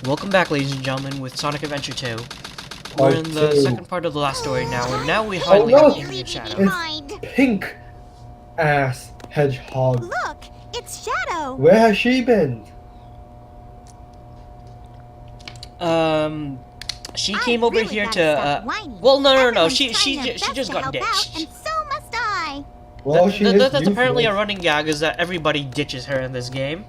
Welcome back, ladies and gentlemen, with Sonic Adventure 2. We're Part in the 2. second part of the last story now, and now we Oh finally have look! Amy and Shadow. It's pink ass hedgehog. Look, it's Shadow. Where has she been? She came over here to, well, no, she just got ditched. And so must I. Well, That's apparently a running gag, is that everybody ditches her in this game.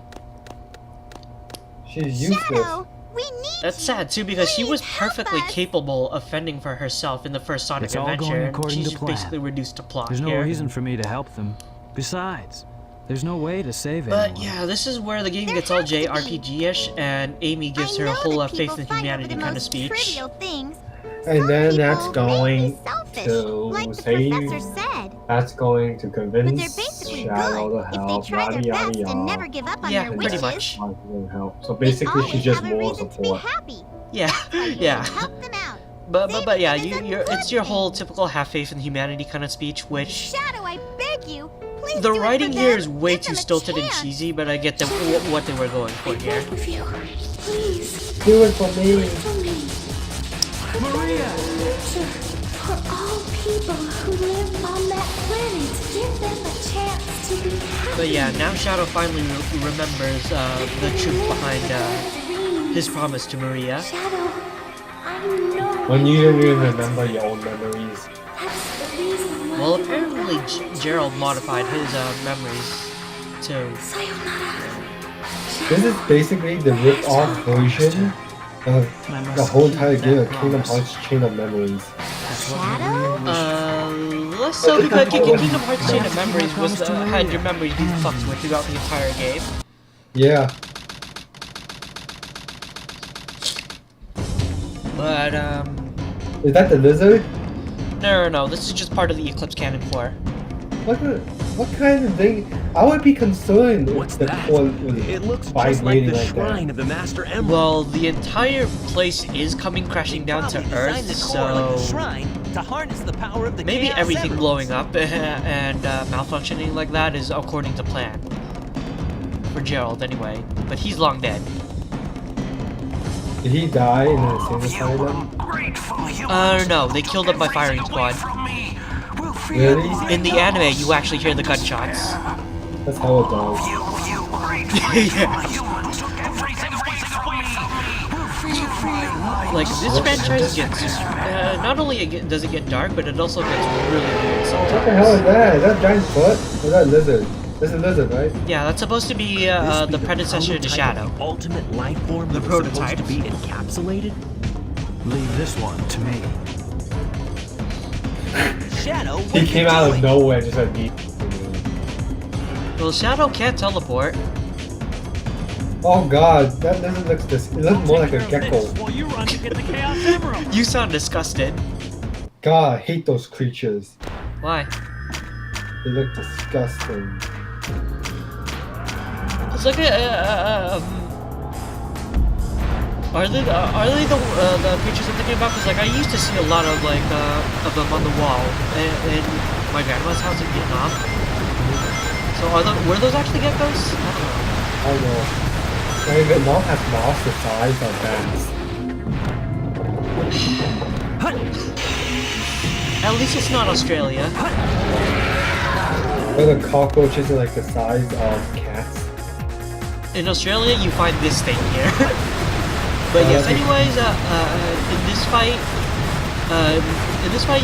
She's useless. Shadow, we need That's you. sad, too, because she Please was help perfectly us. capable of fending for herself in the first Sonic It's all going Adventure, and according she's to plan. basically reduced to plot There's no here. reason for me to help them. Besides, there's no way to save But anyone. yeah, this is where the game There gets all has to be. JRPG-ish, and Amy gives her a I know whole that faith people in fight over humanity the kind of most speech. trivial things. And then Some that's people may going be selfish, to like the save. professor said. That's going to But they're convince basically Shadow good to if help. they try Yada their yada best and yada. never give up on Yeah, their pretty wishes. much. Help. So They basically, always she's just have a more reason to be support. happy. Yeah, So you yeah. help them out. But yeah, Saving them is a it's good your whole thing. typical have faith in humanity kind of speech, which Shadow, I beg you, please the do it for writing here them. is way Give too them a stilted and chance. cheesy, but I get what they were going for here. Beg of you, please, Do it for me. for me. Maria! Future for all people who live on that planet. Give them a chance to be happy. But yeah, now Shadow finally remembers the truth behind his promise to Maria. Shadow, I know. When you don't even remember your own memories. That's the reason why. Well, you apparently were Gerald modified his memories too. Sayonara. This is basically the rip-off version of the whole entire game of Kingdom Hearts Chain of Memories. Shadow? Less so because Kingdom Hearts Chain of Memories was had your memories being fucked with throughout the entire game. Yeah. But Is that the lizard? no, this is just part of the Eclipse Canon core. What kind of thing? I would be concerned if What's the that? core was It looks just like vibrating the like shrine that. of the Master Emerald. Well, the entire place is coming crashing down to Probably Earth, designed the core like the so shrine to harness the power of the maybe Chaos everything Emeralds. blowing up and malfunctioning like that is according to plan. For Gerald, anyway. But he's long dead. Did he die in the same asylum? No, they killed him by firing squad. Really? In the anime, you actually hear the gunshots. That's how it goes. Yeah. Like, this franchise gets, not only does it get dark, but it also gets really weird sometimes. What the hell is that? Is that giant foot? Or is that lizard? That's a lizard, right? Yeah, that's supposed to be This be the predecessor to prototype Shadow. of the ultimate life form The that was prototype. supposed to be encapsulated. Leave this one to me. Shadow, what He are came you out of doing? nowhere and just like me. Well, Shadow can't teleport. Oh god, that lizard looks it looks more like a gecko. You sound disgusted. God, I hate those creatures. Why? They look disgusting. It's like are they the creatures I'm thinking about? Because like I used to see a lot of like of them on the wall in my grandma's house in Vietnam. So were those actually geckos? I don't know. I know. I mean, Vietnam has mouths the size of bats. At least it's not Australia. But the cockroaches are like the size of cats. In Australia, you find this thing here. But yes, anyways, in this fight,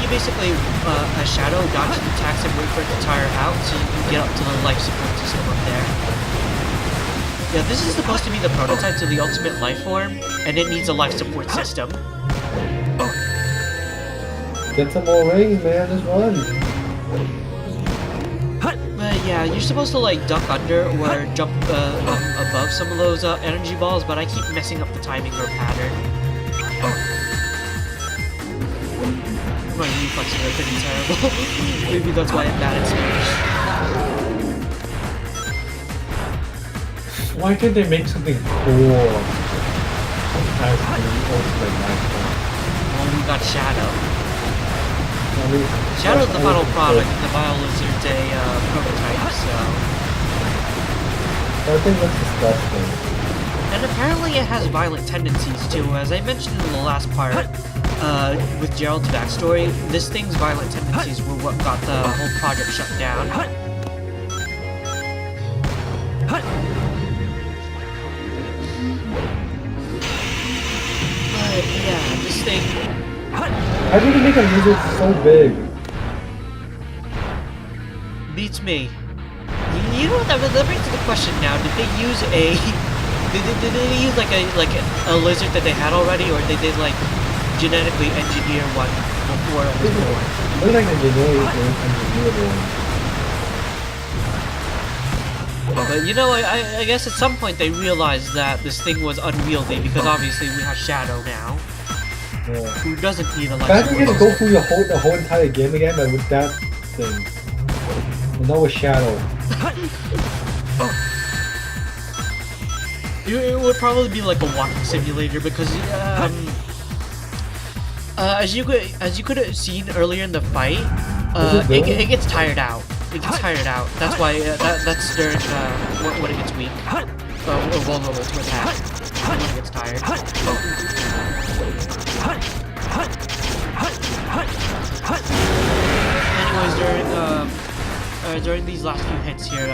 you basically a Shadow dodges the attacks and wait for it to tire out, so you can get up to the life support system up there. Yeah, this is supposed to be the prototype to the ultimate life form, and it needs a life support system. Get some more rings, man. Just run. But yeah, you're supposed to like duck under or jump above some of those energy balls, but I keep messing up the timing or pattern. My reflexes are pretty terrible. Maybe that's why I'm bad at Spanish. Why can't they make something cool as the ultimate life form? Well, we got Shadow. I mean, Shadow's the that's final all product, good. the Biolizard's a prototype, so... That thing looks disgusting. And apparently it has violent tendencies too. As I mentioned in the last part, with Gerald's backstory, this thing's violent tendencies were what got the whole project shut down. But yeah, this thing... How did you make a lizard so big? beats me. You know what, that brings to the question now, did they use a... Did they use like a lizard that they had already, or did they like genetically engineer one before it was born? Looks like they engineered one. But you know, I guess at some point they realized that this thing was unwieldy because obviously we have Shadow now, Yeah. who doesn't need a life Imagine you support to go system. through the whole entire game again, but with that thing. And not with Shadow. It would probably be like a walking simulator because as you could have seen earlier in the fight, it gets tired out. It gets tired out. That's why that's during when it gets weak, or vulnerable to attack. When it gets tired. Anyways, during these last few hits here,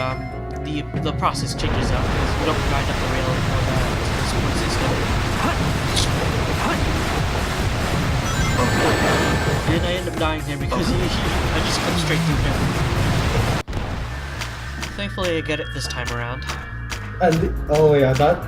the process changes up because we don't grind up the rail anymore. The support system. And I end up dying here because I just come straight through him. Thankfully, I get it this time around. Oh yeah, that.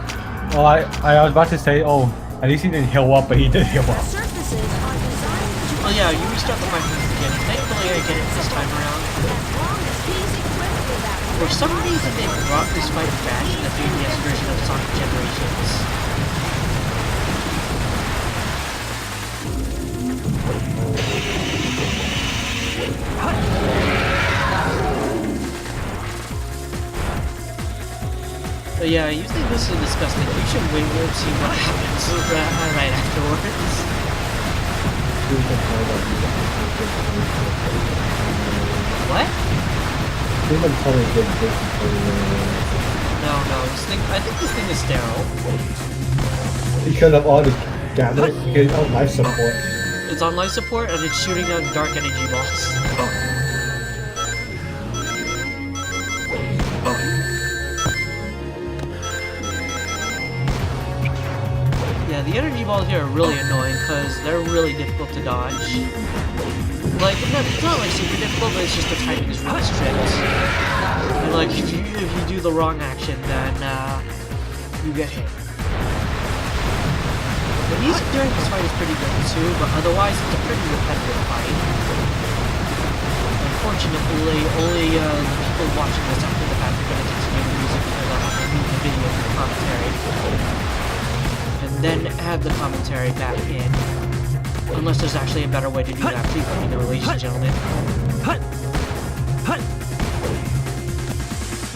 Oh, I was about to say, oh, at least he didn't heal up, but he did heal up. Surfaces are designed to Oh yeah, you restart the fight from the beginning. Thankfully, I get it this time around. as long as he's equipped with that. For some reason, they brought this fight back in the 3DS version of Sonic Generations. But yeah, you think this is disgusting. You should wait and see what happens right afterwards. What? No, this thing. I think this thing is sterile. Because of all the damage, because of life support. It's on life support and it's shooting out dark energy balls. Yeah, the energy balls here are really annoying because they're really difficult to dodge. Like, it's not like super difficult, but it's just the timing is really strict. And like, if you do the wrong action, then you get hit. The music during this fight is pretty good too, but otherwise it's a pretty repetitive fight. Unfortunately, only the people watching this after the fact are going to continue the music because I'll have to move the video for the commentary. And then add the commentary back in. Unless there's actually a better way to do that, please let me know, ladies and gentlemen.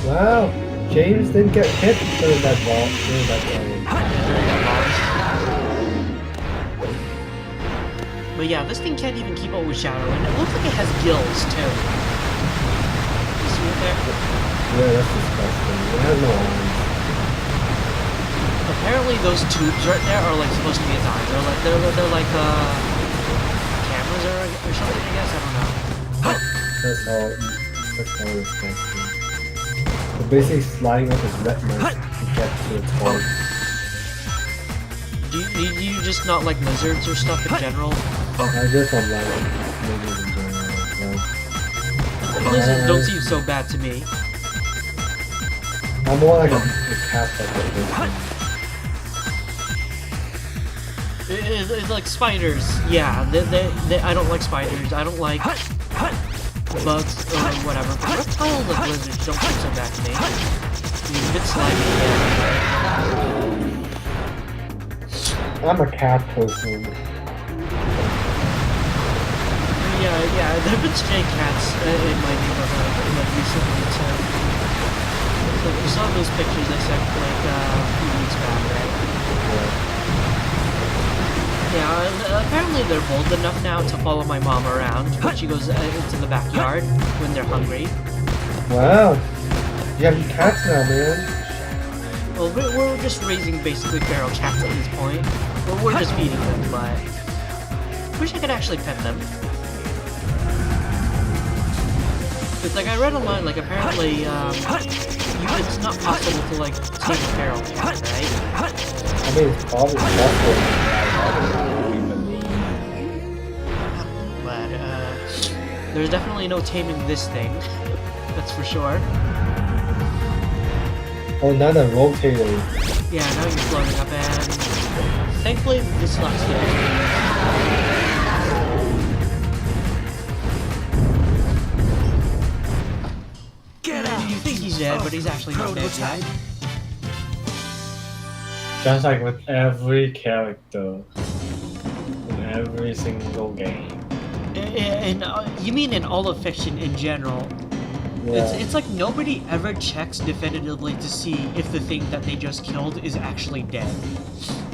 Wow, James didn't get hit during that ball. During that But yeah, this thing can't even keep up with Shadow, and it looks like it has gills too. You see it there? Yeah, that's disgusting. It has no arms. Apparently those tubes right there are like supposed to be its eyes. They're like cameras or something, I guess. I don't know. That's how disgusting. So basically sliding up his retinas to get to its heart. Do you just not like lizards or stuff in general? I just don't like lizards in general. Lizards don't seem so bad to me. I'm more like a cat like this. It's like spiders. Yeah, I don't like spiders. I don't like bugs or whatever. Reptiles like lizards don't seem so bad to me. It's a bit slimy, yeah. I'm a cat person. Yeah, there have been stray cats in my neighborhood like recently too. So you saw those pictures I sent like a few weeks back, right? Yeah, apparently they're bold enough now to follow my mom around when she goes into the backyard when they're hungry. Wow, you have cats now, man. Well, we're just raising basically feral cats at this point. We're just feeding them, but wish I could actually pet them. It's like I read online, like apparently, it's not possible to like tame a feral cat, right? I mean, it's probably possible. But there's definitely no taming this thing. That's for sure. Oh, now they're rotating. Yeah, now you're floating up, and thankfully this lasts the Get out! You think he's dead, but he's actually not dead yet. Just like with every character in every single game. And you mean in all of fiction in general? Yeah. It's like nobody ever checks definitively to see if the thing that they just killed is actually dead.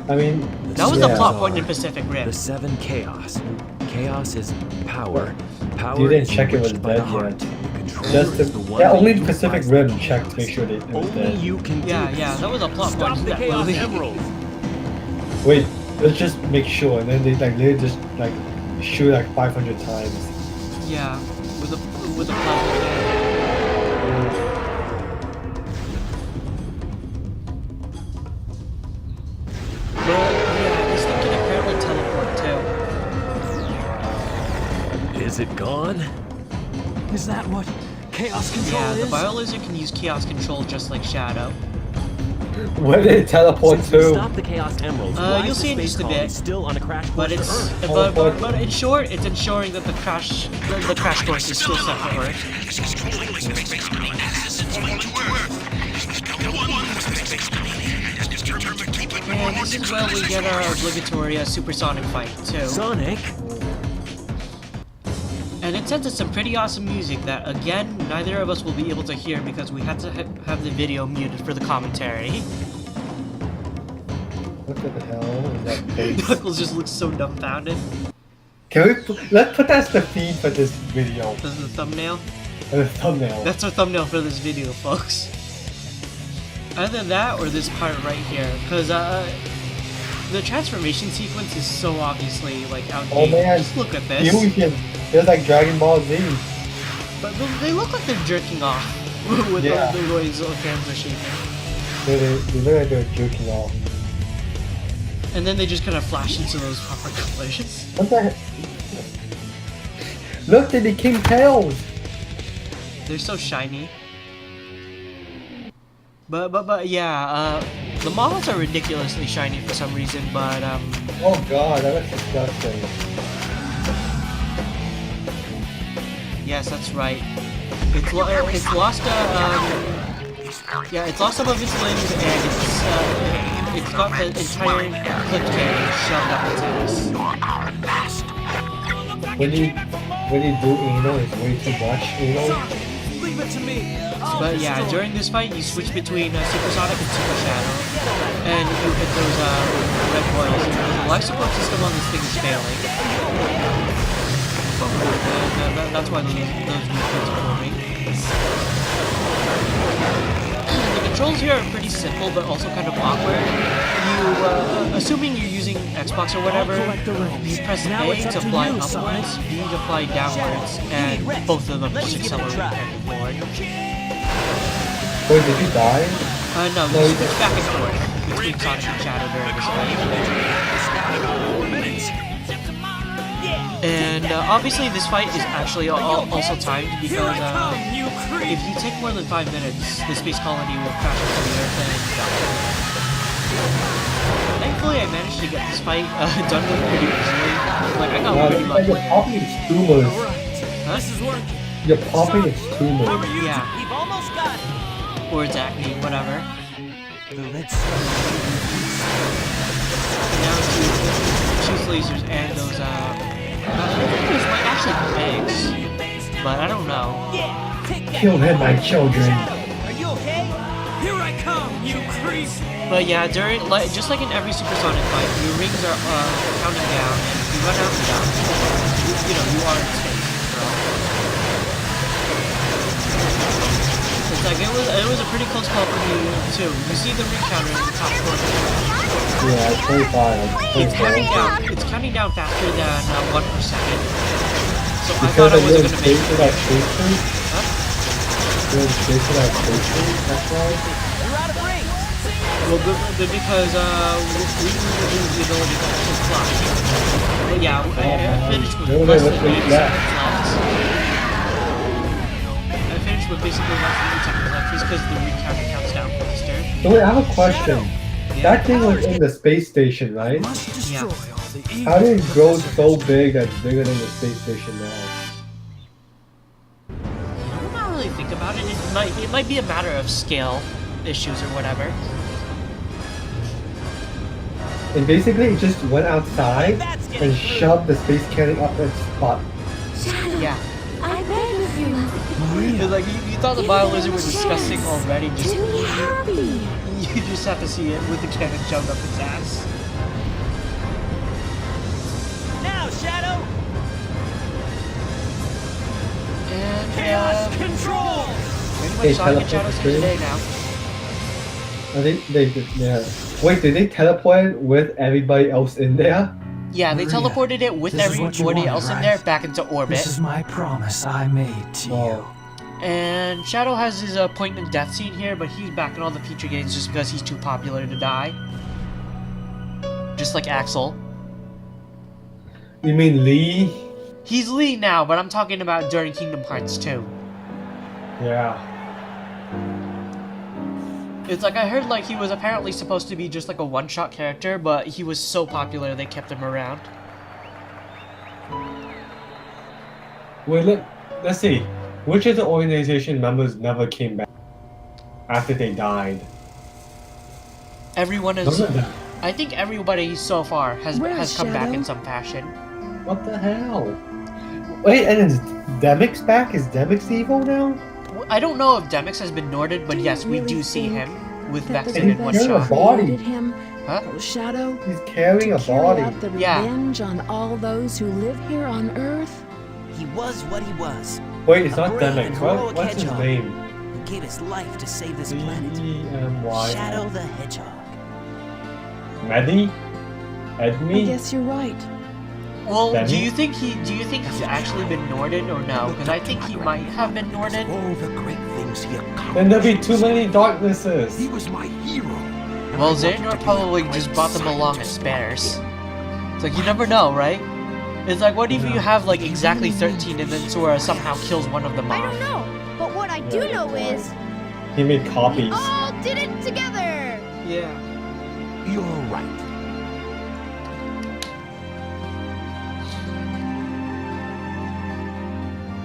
I mean, That was yeah. the plot point in Pacific Rim. The 7 chaos. Chaos is power. Power You didn't is check it was enriched by the dead heart. yet. The control Just is the one yeah, that only Pacific unifies Rim them. checked to make sure it was Only dead. you can do Yeah, this. yeah, that was a plot Stop point in the that Chaos movie. Emeralds! Wait, let's just make sure, and then they just like shoot like 500 times. Yeah, with a plasma cannon. But yeah, this thing can apparently teleport too. Is it gone? Is that what chaos control Yeah, the is? biolaser can use chaos control just like Shadow. Where did it teleport Since we to? stopped the Chaos Emeralds, why you'll is the see in space just a colony bit. still on a crash But course it's to Earth? but in short, it's ensuring that the crash course is still set for Earth. And this is where we get our obligatory supersonic fight too. Sonic? And it sends us some pretty awesome music that, again, neither of us will be able to hear because we had to have the video muted for the commentary. What the hell is that face? Knuckles just looks so dumbfounded. Can we let's put that as the feed for this video, This is the thumbnail. the thumbnail. That's our thumbnail for this video, folks. Either that or this part right here, because the transformation sequence is so obviously like outdated. Oh man, Just look at this. Fusion. It's like Dragon Ball Z. But they look like they're jerking off with Yeah. the ways their hands are shaking. They look like they're joking off. And then they just kind of flash into those proper colors. What the heck? Look, they became tails. They're so shiny. But yeah, the models are ridiculously shiny for some reason, but Oh god, that looks disgusting. yes, that's right. It's lost yeah, it's lost some of its limbs and it's got the entire clip cannon shoved up its ass. When you do anal, it's way too much anal. Leave it to me! But yeah, during this fight, you switch between Supersonic and Super Shadow, and you hit those red boils. The life support system on this thing is failing. And that's why those movements are moving. The controls here are pretty simple, but also kind of awkward. You, assuming you're using Xbox or whatever, you press Now A it's up to to fly you, upwards, B to fly downwards, and both of them just accelerate back and forward. Wait, did you die? No, No, you you- switch back and forth between Sonic and Shadow during this fight. And obviously this fight is actually also timed because if you take more than 5 minutes, the space colony will crash into the Earth and die. Thankfully I managed to get this fight done with pretty easily. Like I got Wow, pretty you're lucky. popping its tumors. Huh? This is working. You're popping its tumors. Yeah, We've almost got it. or its acne, whatever. The red Now shoots lasers and those I think those might actually be eggs, but I don't know. Yeah! Take that! Kill him, my children. Are you okay? Here I come, you creep! But yeah, just like in every supersonic fight, your rings are counting down, and if you run out of them, you know, you are in space, bro. It's like it was a pretty close call for me too. You see the recounter in the top corner. Yeah, 25. It's counting down faster than 1 per second. So I Because thought I I wasn't didn't gonna make space it. that station. Huh? Didn't space that station. That's why. You're out of range. Well, because we lose the ability to actually fly. But yeah, I finished with No, less let's than 8 wait that. seconds left. I finished with basically less than 8 seconds left just because the recounter counts down faster. So wait, I have a question. Yeah. That thing was in the space station, right? Must destroy Yeah. all the evil. How did it grow so big that's bigger than the space station now? I don't really think about it. It might be a matter of scale issues or whatever. And basically, it just went outside That's getting and shoved the space cannon up its butt. Shadow, Yeah. I beg of you. It's like you thought the Give Bio them Lizard a was disgusting chance already. To Just be happy. you just have to see it with the cannon shoved up its ass. Now, Shadow. And Chaos control. pretty Hey, much Sonic and teleport Shadow's the here screen. today now. Yeah. Wait, did they teleport with everybody else in there? Yeah, they Maria, teleported it with this is what you everybody wanted, else in right? there back into orbit. This is my promise I made to you. Oh. And Shadow has his appointment death scene here, but he's back in all the future games just because he's too popular to die. Just like Axel. You mean Lee? He's Lee now, but I'm talking about during Kingdom Hearts 2. Yeah. It's like I heard like he was apparently supposed to be just like a one-shot character, but he was so popular they kept him around. Wait, let's see. Which of the organization members never came back after they died? Everyone is. None of them. I think everybody so far has Where's come back Shadow? in some fashion. What the hell? Wait, and is Demix back? Is Demix evil now? I don't know if Demix has been Norded, but Do yes, you we really do see think him with that the Vexen in one He's carrying a shot. body. created him, Huh? oh, Shadow, He's carrying a to carry body. out the Yeah. revenge on all those who live here on Earth? He was what he was. Wait, it's A not brave Demix. and What, heroic what's his hedgehog. name? Who gave his life to save this planet. D-E-M-Y. Shadow the Hedgehog. Medi? I Edme? guess you're right. Well, Benny? do you think he's actually been Norded or no? Because I think he might have been Norded. All the great things he accomplished. Then there'll be too many darknesses. He was my hero. And Well, I wanted Xehanort to be probably right just brought them beside along you as spares. It's like you never know, right? It's like what if you have like exactly 13 and then Sora somehow kills one of them I don't off? know, but what I do know is He made we copies. all did it together. Yeah. You're right.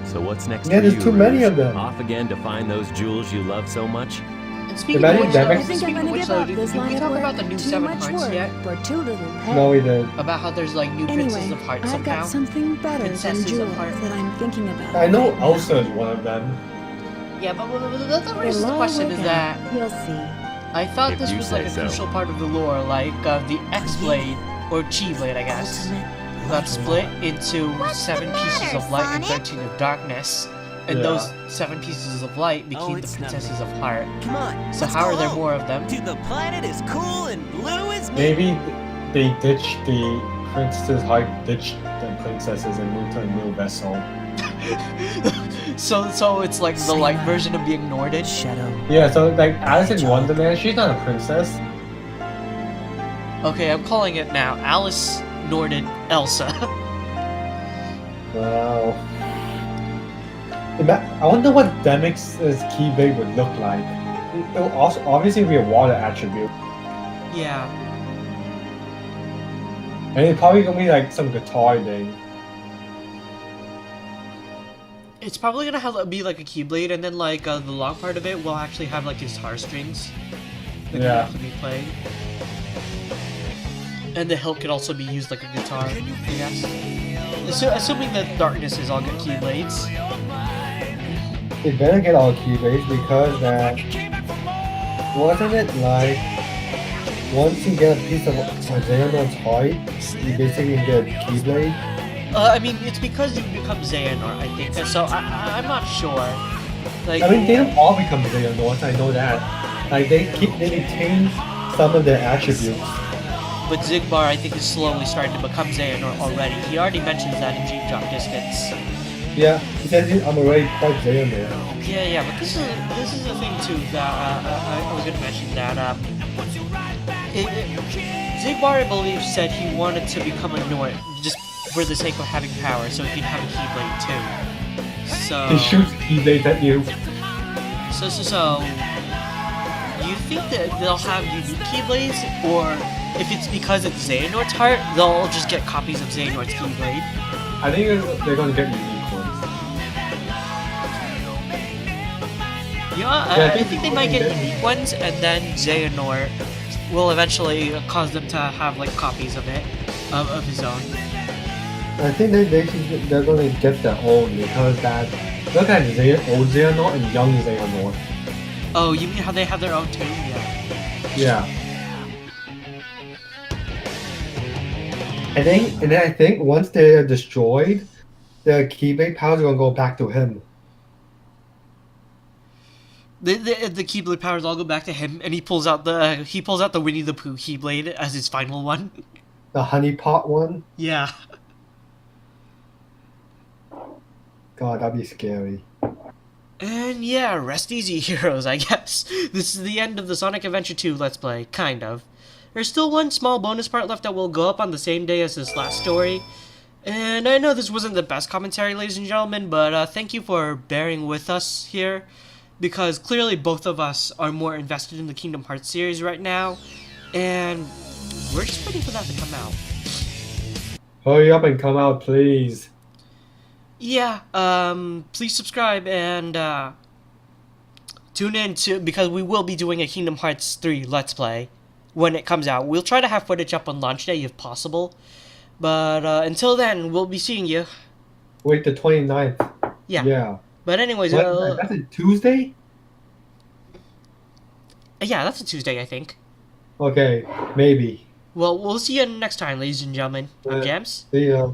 So what's next Yeah, for there's you, too many Rouge? of them. Off again to find those jewels you love so much? And speaking Imagine of which, Demix- I think I'm speaking of gonna which give though, up did this we line of talk work. about the new Too 7 much hearts work yet? for too little pay. No, we did. About how there's like new Princesses Anyway, of Heart I've somehow? got something better Princesses than of jewels Heart. that I'm thinking about. I know right now. Elsa is one of them. Yeah, but the reason It'll the all question work is out. that You'll see. I thought If this you was like say a so. crucial part of the lore, like the X-Blade, or Chi-Blade I guess, Ultimate got light split lore. into What's 7 the pieces matter, of light and Sonic? 13 of darkness. And Yeah. those 7 pieces of light became the it's nothing. Princesses of Heart. Come on. So let's how go are there home. more of them? Dude, the planet is cool and blue as me. Maybe they ditched the Princess's Heart, ditched the princesses and moved to a new vessel. So it's like the light version of being Norded. Shadow. Yeah, so like Alice in Wonderland, she's not a princess. Okay, I'm calling it now. Alice Norded Elsa. Wow. I wonder what Demix's Keyblade would look like. It will also obviously be a water attribute. Yeah. And it's probably gonna be like some guitar thing. It's probably gonna be like a Keyblade, and then like the long part of it will actually have like guitar strings that can Yeah. also be played. And the hilt could also be used like a guitar, I guess. Assuming that darkness is all good Keyblades. They better get all Keyblades because that wasn't it like once you get a piece of Xehanort's heart, you basically get a Keyblade. I mean, it's because you become Xehanort, I think. So I'm not sure. Like, I mean, they don't all become Xehanorts, I know that. Like, they retain some of their attributes. but Zigbar, I think, is slowly starting to become Xehanort already. He already mentions that in Jeep Drop Distance. Yeah, he says I'm already quite Xehanort. Yeah, but this is the thing too that I was gonna mention that Zigbar, I believe, said he wanted to become a Nort just for the sake of having power, so he can have a Keyblade too. So He shoots Keyblades at you. So you think that they'll have unique Keyblades, or if it's because it's Xehanort's heart, they'll just get copies of Xehanort's Keyblade? I think they're gonna get unique ones. Yeah, I think they might get unique ones, and then Xehanort will eventually cause them to have like copies of it, of his own. I think they're gonna get their own because that. Look at old Xehanort and young Xehanort. Oh, you mean how they have their own too? Yeah. Yeah. And then I think once they're destroyed, the Keyblade powers are gonna go back to him. The Keyblade powers all go back to him, and he pulls out the Winnie the Pooh Keyblade as his final one. The honey pot one. Yeah. God, that'd be scary. And yeah, rest easy, heroes, I guess. This is the end of the Sonic Adventure 2 Let's Play, kind of. There's still one small bonus part left that will go up on the same day as this last story. And I know this wasn't the best commentary, ladies and gentlemen, but thank you for bearing with us here. Because clearly both of us are more invested in the Kingdom Hearts series right now. And we're just waiting for that to come out. Hurry up and come out, please. Yeah, please subscribe and tune in because we will be doing a Kingdom Hearts 3 Let's Play when it comes out. We'll try to have footage up on launch day if possible. But until then, we'll be seeing you. Wait, the 29th. Yeah. Yeah. But anyways, That's a Tuesday? yeah, that's a Tuesday, I think. Okay, maybe. Well, we'll see you next time, ladies and gentlemen. I'm Jams. See ya.